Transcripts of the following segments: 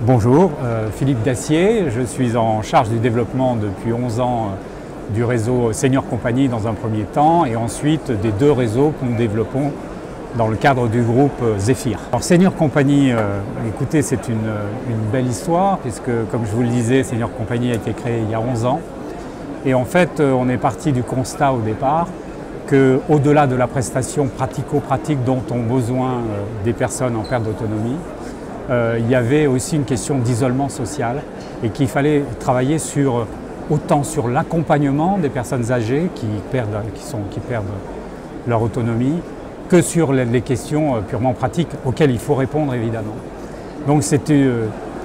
Bonjour, Philippe Dacier, je suis en charge du développement depuis 11 ans du réseau Senior Compagnie dans un premier temps et ensuite des deux réseaux que nous développons dans le cadre du groupe Zephyr. Alors Senior Compagnie, écoutez, c'est une belle histoire puisque comme je vous le disais, Senior Compagnie a été créé il y a 11 ans et en fait on est parti du constat au départ qu'au-delà de la prestation pratico-pratique dont ont besoin des personnes en perte d'autonomie, il y avait aussi une question d'isolement social et qu'il fallait travailler autant sur l'accompagnement des personnes âgées qui perdent leur autonomie que sur les questions purement pratiques auxquelles il faut répondre évidemment. Donc c'était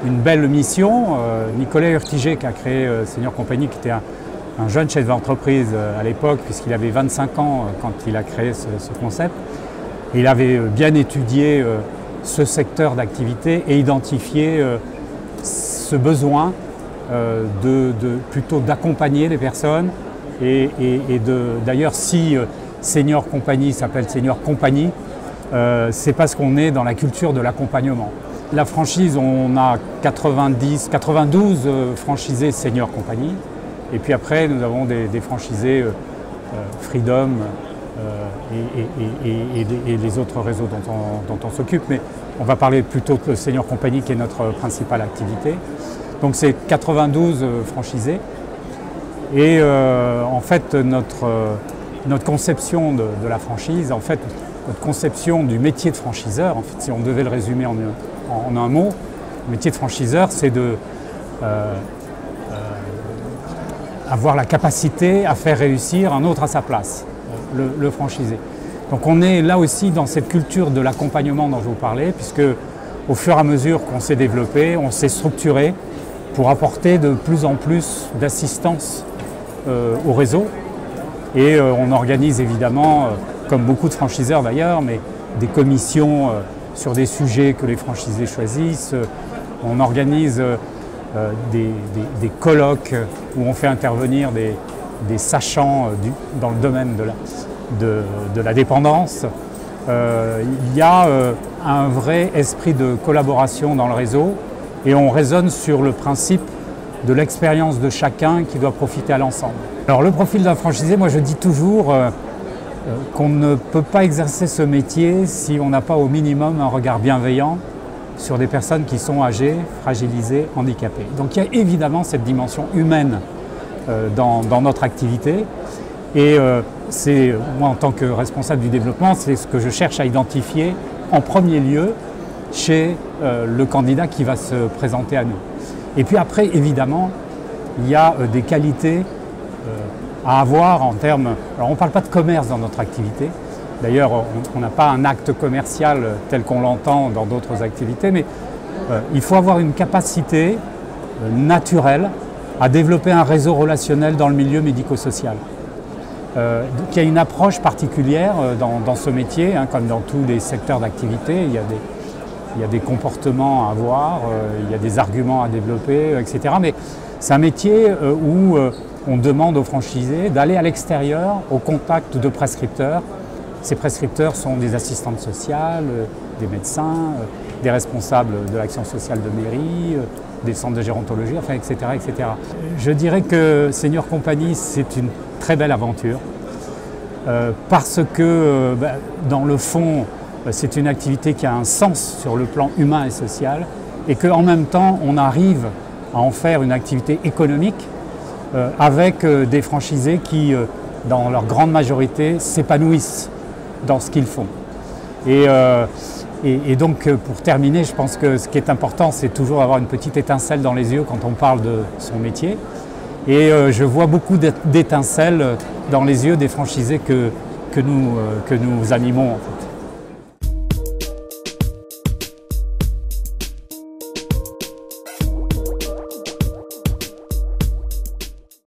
une belle mission. Nicolas Urtiger qui a créé Senior Compagnie, qui était un jeune chef d'entreprise à l'époque puisqu'il avait 25 ans quand il a créé ce concept. Il avait bien étudié ce secteur d'activité et identifier ce besoin plutôt d'accompagner les personnes et d'ailleurs si Senior Compagnie s'appelle Senior Compagnie, c'est parce qu'on est dans la culture de l'accompagnement. La franchise, on a 92 franchisés Senior Compagnie et puis après nous avons des franchisés Freedom et les autres réseaux dont on s'occupe, mais on va parler plutôt de Senior Compagnie qui est notre principale activité. Donc c'est 92 franchisés et en fait notre conception de la franchise, en fait notre conception du métier de franchiseur, en fait, si on devait le résumer en un mot, le métier de franchiseur c'est de avoir la capacité à faire réussir un autre à sa place. Le franchisé. Donc on est là aussi dans cette culture de l'accompagnement dont je vous parlais, puisque au fur et à mesure qu'on s'est développé, on s'est structuré pour apporter de plus en plus d'assistance au réseau. Et on organise évidemment, comme beaucoup de franchiseurs d'ailleurs, mais des commissions sur des sujets que les franchisés choisissent. On organise des colloques où on fait intervenir des sachants dans le domaine de la dépendance. Il y a un vrai esprit de collaboration dans le réseau et on raisonne sur le principe de l'expérience de chacun qui doit profiter à l'ensemble. Alors le profil d'un franchisé, moi je dis toujours qu'on ne peut pas exercer ce métier si on n'a pas au minimum un regard bienveillant sur des personnes qui sont âgées, fragilisées, handicapées. Donc il y a évidemment cette dimension humaine dans notre activité et c'est moi en tant que responsable du développement, c'est ce que je cherche à identifier en premier lieu chez le candidat qui va se présenter à nous. Et puis après évidemment il y a des qualités à avoir en termes, alors on ne parle pas de commerce dans notre activité, d'ailleurs on n'a pas un acte commercial tel qu'on l'entend dans d'autres activités, mais il faut avoir une capacité naturelle à développer un réseau relationnel dans le milieu médico-social. Il y a une approche particulière dans ce métier, hein, comme dans tous les secteurs d'activité. Il y a des comportements à avoir, il y a des arguments à développer, etc. Mais c'est un métier où on demande aux franchisés d'aller à l'extérieur, au contact de prescripteurs. Ces prescripteurs sont des assistantes sociales, des médecins, des responsables de l'action sociale de mairie, des centres de gérontologie, enfin, etc., etc. Je dirais que Senior Compagnie, c'est une très belle aventure parce que, dans le fond, c'est une activité qui a un sens sur le plan humain et social et qu'en même temps, on arrive à en faire une activité économique avec des franchisés qui, dans leur grande majorité, s'épanouissent dans ce qu'ils font. Et donc, pour terminer, je pense que ce qui est important, c'est toujours avoir une petite étincelle dans les yeux quand on parle de son métier. Et je vois beaucoup d'étincelles dans les yeux des franchisés que nous animons. En fait.